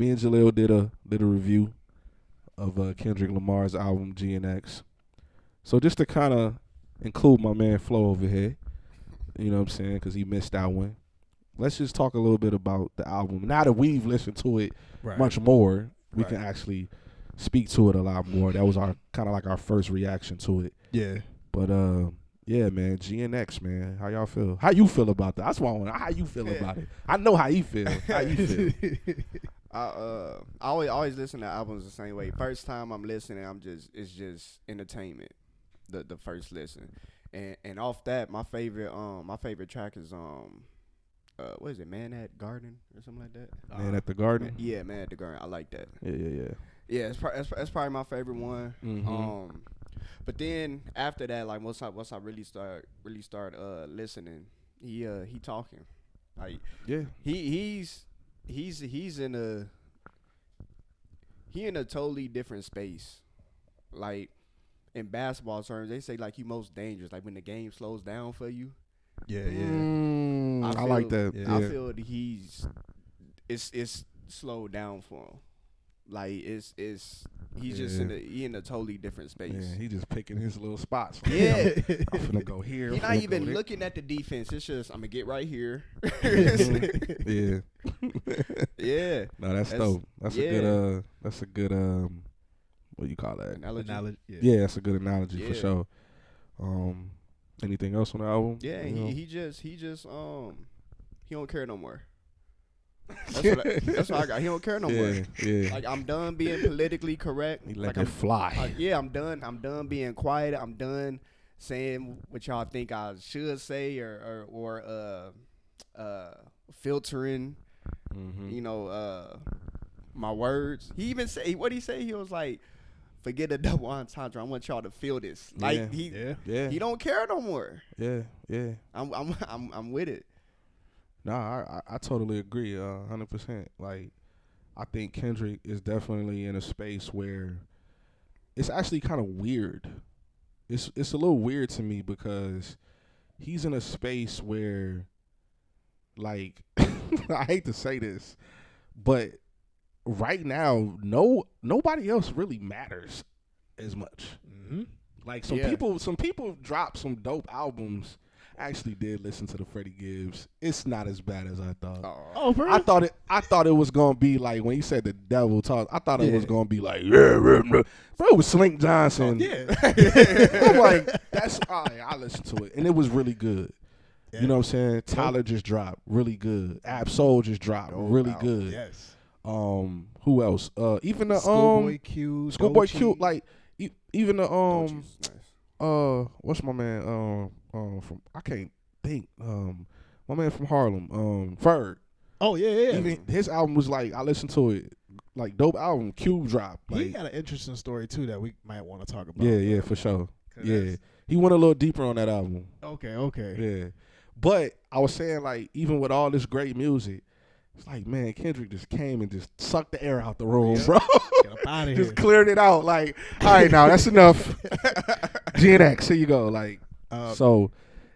me and Jalil did a review of Kendrick Lamar's album GNX. So just to kind of include my man Flo over here, you know what I'm saying, because he missed that one. Let's just talk a little bit about the album. Now that we've listened to it much more, we can actually speak to it a lot more. That was our kind of like our first reaction to it. Yeah. But yeah, man, GNX, man. How y'all feel? How you feel about that? That's what I want. How you feel about it? I know how you feel. How you feel? I always listen to albums the same way. First time I'm listening, it's just entertainment. The first listen, and off that, my favorite track is what is it, Man at Garden or something like that? Man at the Garden. Man at the Garden. I like that. Yeah. That's probably my favorite one. Mm-hmm. But then after that, like once I really start listening, he talking, like he's in a totally different space. Like in basketball terms, they say like you most dangerous, like when the game slows down for you. Yeah. I like that. I feel that it's slowed down for him. Like he's just in a totally different space. Yeah, he just picking his little spots. Like, I'm finna go here. He's not even looking at the defense. It's just I'm gonna get right here. Yeah. Yeah. No, that's dope. That's a good what do you call that? Analogy. Yeah, that's a good analogy for sure. Anything else on the album? Yeah, he just he don't care no more. That's what I got. He don't care no more. Yeah. Like I'm done being politically correct. He let like it fly. I'm done. I'm done being quiet. I'm done saying what y'all think I should say or filtering. Mm-hmm. My words. He even say what he say. He was like, "Forget the double entendre. I want y'all to feel this." Like he don't care no more. Yeah. I'm with it. Nah, I totally agree, 100%. Like, I think Kendrick is definitely in a space where it's actually kind of weird. It's a little weird to me because he's in a space where, like, I hate to say this, but right now, nobody else really matters as much. Mm-hmm. Like some people dropped some dope albums. I actually did listen to the Freddie Gibbs. It's not as bad as I thought. Oh, for real? I thought it was gonna be like when he said the devil talk. I thought it was gonna be like bro, it was Slink Johnson. I'm like, that's all right. I listened to it and it was really good. Yeah. You know what I'm saying? Tyler just dropped really good. Ab Soul just dropped really good. Yes. Who else? Even the Schoolboy Q, like even the what's my man from I can't think my man from Harlem Ferg. Oh yeah. Even his album was like I listened to it like dope album. Cube drop. Like, he got an interesting story too that we might want to talk about. Yeah, for sure. Yeah, he went a little deeper on that album. Okay. Yeah, but I was saying like even with all this great music. It's like, man, Kendrick just came and just sucked the air out the room, bro. Get up out of just here. Cleared it out. Like, all right, now that's enough. GNX, here you go. Like,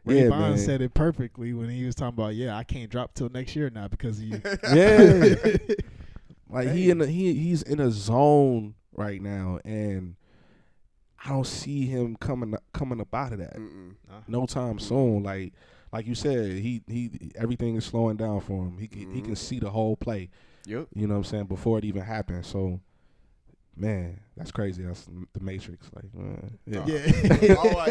Ray Bond man. said it perfectly when he was talking about, I can't drop till next year now because of you. Yeah. Like he's in a zone right now, and I don't see him coming up out of that no time soon. Like you said, he everything is slowing down for him. He can see the whole play. Yep. You know what I'm saying? Before it even happened. So, man, that's crazy. That's the Matrix. Like, Yeah.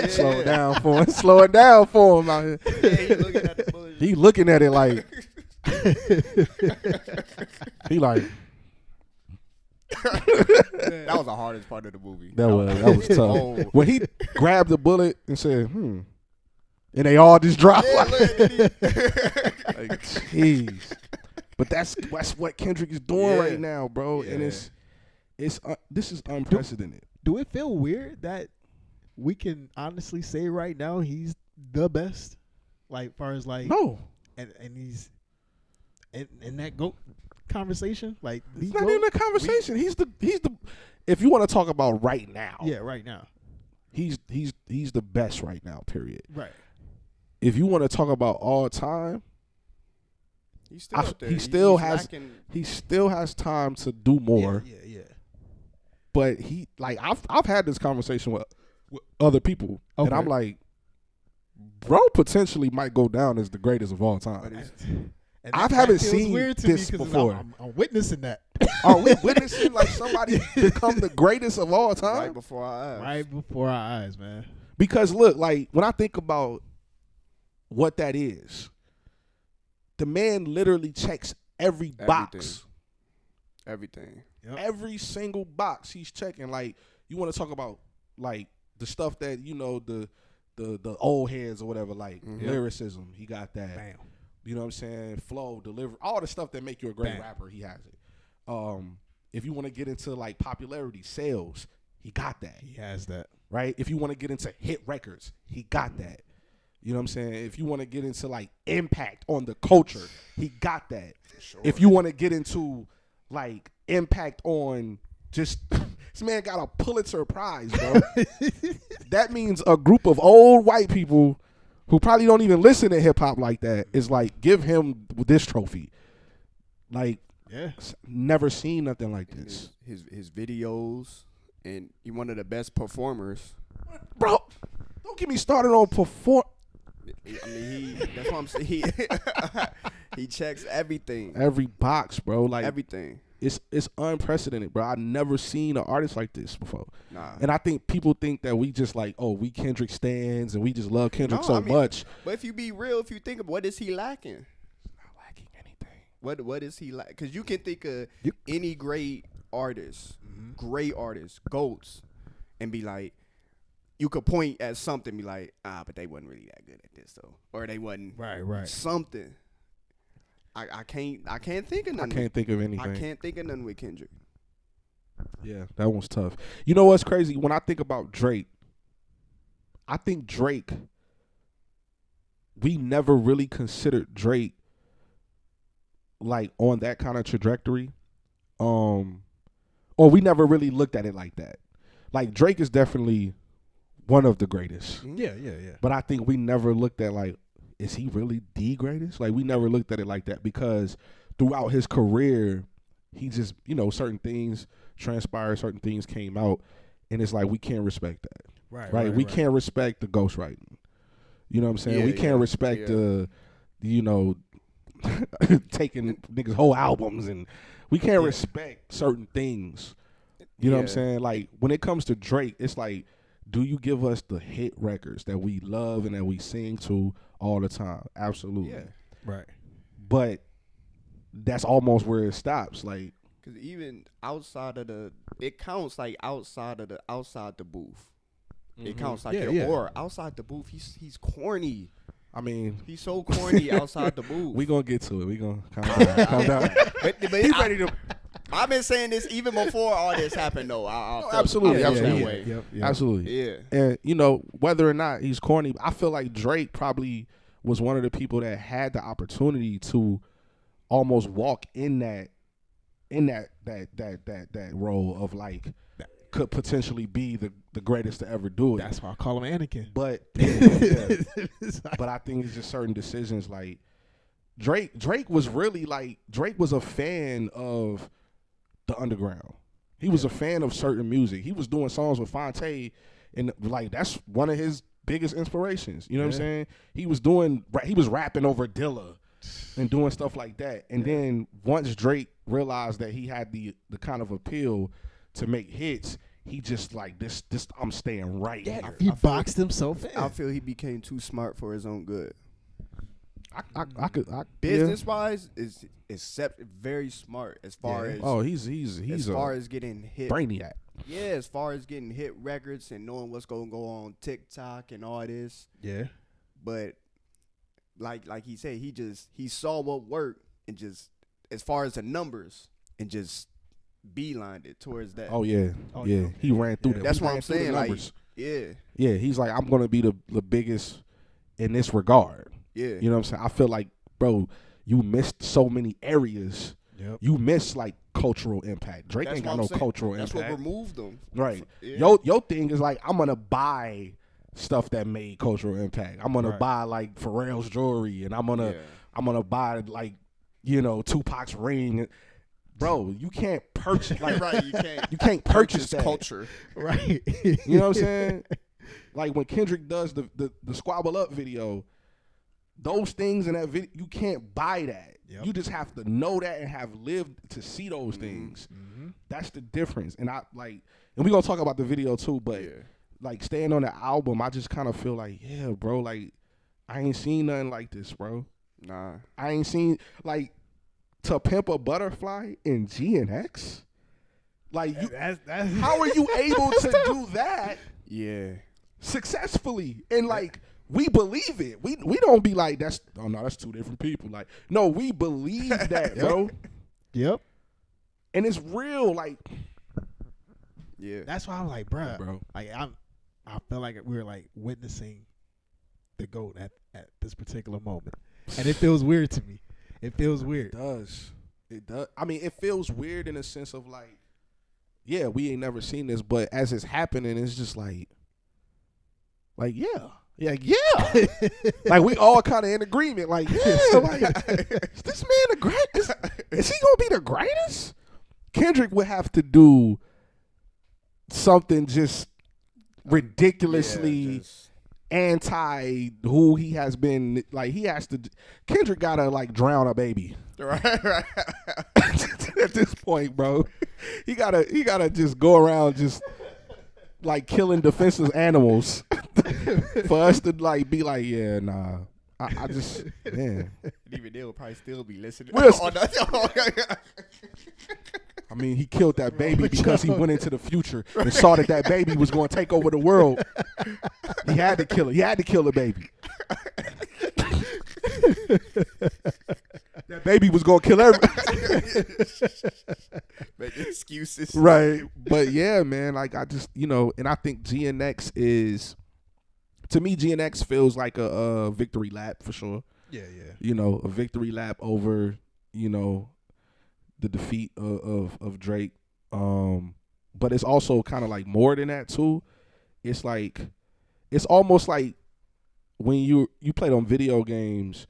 Slow it down for him. Slow it down for him out here. Yeah, he looking at the bullshit. He looking at it like he like. That was the hardest part of the movie. That was tough. When he grabbed the bullet and said, and they all just dropped. Yeah, like, jeez. But that's what Kendrick is doing right now, bro. Yeah. And it's this is unprecedented. Do it feel weird that we can honestly say right now he's the best? Like, far as like no, and he's in that GOAT conversation. Like, it's not even a conversation. He's the. If you want to talk about right now, right now, he's the best right now. Period. Right. If you want to talk about all time, He's still up there. He still He's has lacking- he still has time to do more. Yeah. he's He lacking- still has time to do more. Yeah. But he like I've had this conversation with other people, and Okay. I'm like, bro, potentially might go down as the greatest of all but time. he's- And I that haven't feels seen weird to this me 'cause before. I'm witnessing that Are we witnessing like somebody become the greatest of all time? right before our eyes. right before our eyes, man. Because look, like when I think about what that is, the man literally checks every box. Everything. Yep. Every single box he's checking. Like, you want to talk about like the stuff that, you know, the old heads or whatever, like lyricism, he got that. Bam. You know what I'm saying? Flow, delivery, all the stuff that make you a great Bam. rapper, he has it. If you want to get into like popularity, sales, he got that. He has that. Right? If you want to get into hit records, he got that. You know what I'm saying? If you want to get into like impact on the culture, he got that. Sure. If you want to get into like impact on just this man got a Pulitzer Prize, bro. That means a group of old white people who probably don't even listen to hip hop like that is like, give him this trophy. Like, Yeah. never seen nothing like And this. his videos, and he's one of the best performers. Bro, don't get me started on perform. I mean, that's what I'm saying. He checks everything. Every box, bro. Like, Everything. it's unprecedented, bro. I've never seen an artist like this before. Nah. And I think people think that we just like, oh, we Kendrick stans and we just love Kendrick No, so I mean, much. But if you be real, if you think of what is he lacking? Not lacking anything. What is he like? Because you can think of You- any great artist, GOATs, and be like, you could point at something, and be like, but they wasn't really that good at this though, or they wasn't Right. something. I can't think of I nothing. can't think of anything. I can't think of nothing with Kendrick. Yeah, that one's tough. You know what's crazy? When I think about Drake, I think Drake, we never really considered Drake like on that kind of trajectory. Or we never really looked at it like that. Like, Drake is definitely one of the greatest. Yeah. But I think we never looked at like, is he really the greatest? Like, we never looked at it like that because throughout his career, he just, you know, certain things transpired, certain things came out, and it's like we can't respect that. Right? We can't respect the ghostwriting. You know what I'm saying? Yeah, we can't respect the, you know, taking niggas' whole albums, and we can't respect certain things. You know what I'm Yeah. saying? Like, when it comes to Drake, it's like, do you give us the hit records that we love and that we sing to all the time? Absolutely. Yeah. Right. But that's almost where it stops. Like, Because even outside of it counts like outside the booth. It counts like Yeah. or outside the booth. He's corny. I mean, He's so corny outside the booth. we gonna get to it. We gonna calm down. But He ready to I've been saying this even before all this happened, though. I felt- absolutely, I felt absolutely. that way. Yep. Absolutely. Yeah. And you know, whether or not he's corny, I feel like Drake probably was one of the people that had the opportunity to almost walk in that role of like could potentially be the greatest to ever do it. That's why I call him Anakin. But but I think it's just certain decisions like Drake was really like Drake was a fan of the underground. He was a fan of certain music. He was doing songs with Fonte, and like that's one of his biggest inspirations. You know what I'm saying? He was rapping over Dilla and doing stuff like that. And then once Drake realized that he had the kind of appeal to make hits, he just like this I'm staying right here. He boxed himself in. I feel he became too smart for his own good. I could Business wise, is very smart as far as he's as far as getting hit. brainiac. Yeah, as far as getting hit records and knowing what's gonna go on TikTok and all this. Yeah. But like he said, he saw what worked and just as far as the numbers and just beelined it towards that. Oh yeah. He ran through that. That's He what ran I'm through the saying. Like, numbers. yeah, He's like, I'm gonna be the biggest in this regard. yeah. You know what I'm saying? I feel like, bro, you missed so many areas. Yep. You missed like cultural impact. Drake That's ain't what got I'm no saying. cultural That's impact. what removed them. Right. Yeah. Your thing is like, I'm gonna buy stuff that made cultural impact. I'm gonna Right. buy like Pharrell's jewelry, and I'm gonna buy like Tupac's ring. Bro, you can't purchase like right, you can't purchase that. culture. Right. You know what I'm saying? Like when Kendrick does the Squabble Up video, those things in that video, you can't buy that. Yep. You just have to know that and have lived to see those things. Mm-hmm. That's the difference. And and we're gonna talk about the video too, but like staying on the album, I just kind of feel like, yeah, bro, like I ain't seen nothing like this, bro. Nah. I ain't seen like To Pimp a Butterfly in GNX. Like That's how are you able to do that Yeah. successfully? And like we believe it. We don't be like that's two different people. Like no, we believe that, bro. Yep. And it's real. Like Yeah. That's why I'm like, bruh. bro. Like I feel like we were like witnessing the GOAT at this particular moment, and it feels weird to me. It feels weird. It does. I mean, it feels weird in a sense of like, yeah, we ain't never seen this, but as it's happening, it's just like yeah. Like we all kind of in agreement. Like, yeah, like is this man the greatest? Is he gonna be the greatest? Kendrick would have to do something just ridiculously anti who he has been. Like he has to. Kendrick gotta like drown a baby. Right. At this point, bro, he gotta just go around just like killing defenseless animals for us to like be like, yeah, nah. I just man. Even they will probably still be listening. I mean, he killed that baby because he went into the future and saw that baby was going to take over the world. He had to kill it. He had to kill the baby. That baby was going to kill everybody. Make excuses. Right. But yeah, man, like I just, and I think GNX is, to me, GNX feels like a victory lap for sure. Yeah. A victory lap over, the defeat of Drake. But it's also kind of like more than that too. It's like, it's almost like when you played on video games,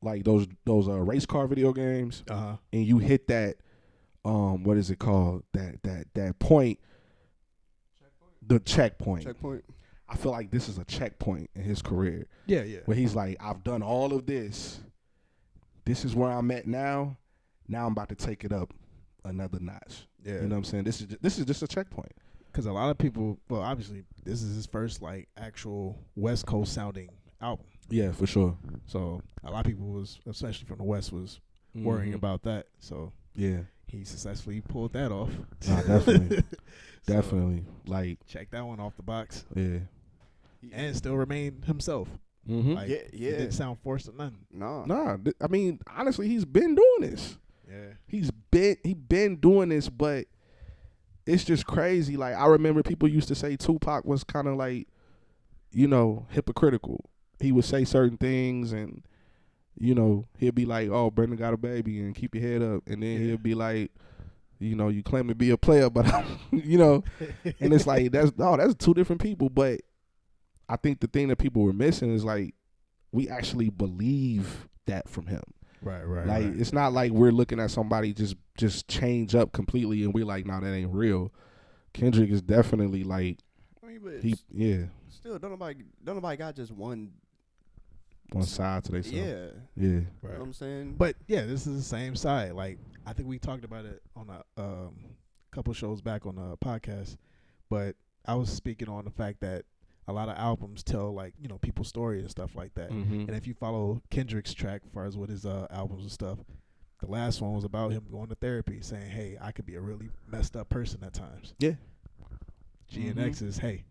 like those race car video games, and you hit that, what is it called? That point, the checkpoint. I feel like this is a checkpoint in his career. Yeah. Where he's like, I've done all of this. This is where I'm at now. Now I'm about to take it up another notch. Yeah. You know what I'm saying? This is just a checkpoint. Because a lot of people, well, obviously, this is his first like actual West Coast sounding album. Yeah, for sure. So a lot of people was, especially from the West, was worrying about that. So yeah, he successfully pulled that off. Nah, definitely, So, definitely. Like check that one off the box. Yeah, and still remain himself. Like, yeah. He didn't sound forced or nothing. No. I mean, honestly, he's been doing this. Yeah, he been doing this, but it's just crazy. Like I remember people used to say Tupac was kind of like, hypocritical. He would say certain things and, he'll be like, oh, Brendan got a baby and keep your head up. And then he'll be like, you claim to be a player, but, and it's like, that's two different people. But I think the thing that people were missing is like, we actually believe that from him. Right. Like, it's not like we're looking at somebody just change up completely and we're like, nah, that ain't real. Kendrick is definitely like, Still, don't nobody got just one side to themselves. Yeah. Yeah. You know what I'm saying? But yeah, this is the same side. Like I think we talked about it on a couple shows back on a podcast. But I was speaking on the fact that a lot of albums tell like people's story and stuff like that. Mm-hmm. And if you follow Kendrick's track, as far as with his albums and stuff, the last one was about him going to therapy, saying, "Hey, I could be a really messed up person at times." Yeah. GNX is, "Hey,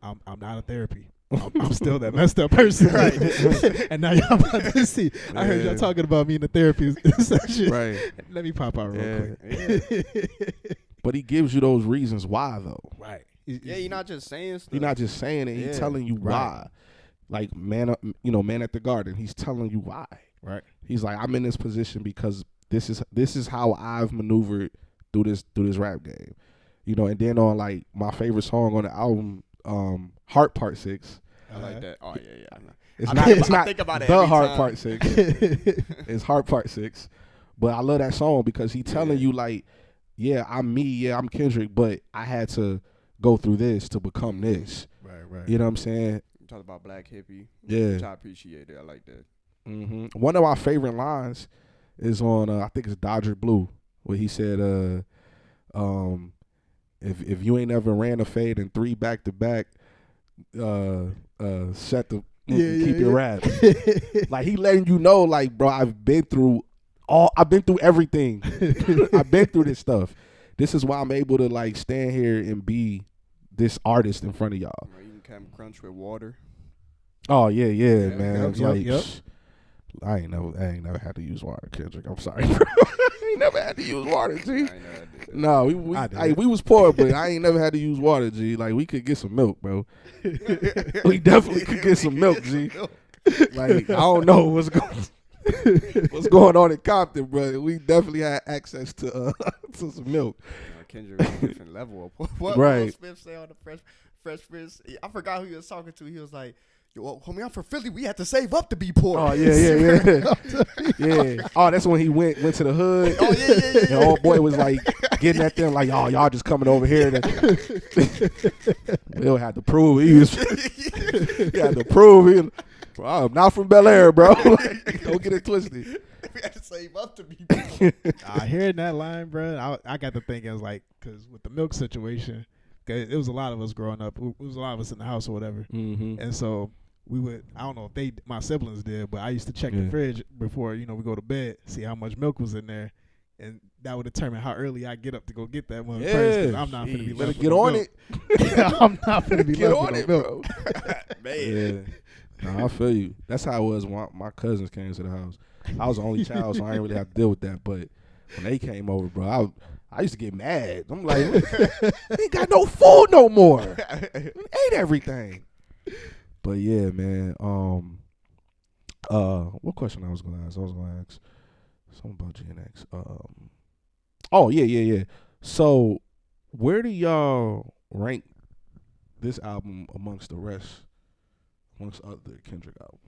I'm not a therapy. I'm still that messed up person." Right. And now y'all about to see. I heard y'all talking about me in the therapy session. Right. Let me pop out real quick. But he gives you those reasons why, though. Right. You're not just saying stuff. He's not just saying it. He's telling you why. Like Man at the Garden. He's telling you why. Right. He's like, I'm in this position because this is how I've maneuvered through this rap game. And then on like my favorite song on the album, Heart Part 6. I like that. Oh yeah. It's I not. think It's about- I not think about it the every Heart time. Part 6. It's Heart Part 6. But I love that song because he telling you like, yeah, I'm me. Yeah, I'm Kendrick. But I had to go through this to become this. Right. You know what I'm saying? You talk about Black Hippie. Yeah. Which I appreciate it. I like that. One of my favorite lines is on I think it's Dodger Blue, where he said, if you ain't ever ran a fade in 3 back to back, set the keep your rap. Like he letting you know, like, bro, I've been through everything. I've been through this stuff. This is why I'm able to like stand here and be this artist in front of y'all. You can come crunch with water. Oh yeah, man. It's like, yep. I ain't never had to use water, Kendrick. I'm sorry, bro. I ain't never had to use water, G. I ain't know I did that. No, we was poor, but I ain't never had to use water, G. Like we could get some milk, bro. We definitely could get some milk, G. Like I don't know what's going on in Compton, bro. We definitely had access to some milk. Kendrick was a different level. What Right. Will Smith say on the Fresh Prince? I forgot who he was talking to. He was like, "Yo, well, homie, I'm from Philly. We had to save up to be poor." Oh yeah. Yeah. Oh, that's when he went to the hood. Oh yeah. And old boy was like getting at them like, "Oh, y'all just coming over here." Will had to prove he had to prove bro, I'm not from Bel Air, bro. Don't get it twisted. We had to save up to be poor. Hearing that line, bro, I got to thinking, it's like, because with the milk situation, cause it was a lot of us growing up. It was a lot of us in the house or whatever. Mm-hmm. And so we would, I don't know if my siblings did, but I used to check the fridge before, we go to bed, see how much milk was in there. And that would determine how early I get up to go get that one first. Because I'm not going to be better left get with on milk. it. I'm not going to be Get left on with it, milk. bro. Man. Yeah. No, I feel you. That's how it was when my cousins came to the house. I was the only child, so I didn't really have to deal with that. But when they came over, bro, I used to get mad. I'm like, ain't got no food no more. Ate everything. But yeah, man. What question I was gonna ask? I was gonna ask something about GNX. Oh yeah. So where do y'all rank this album amongst other Kendrick albums?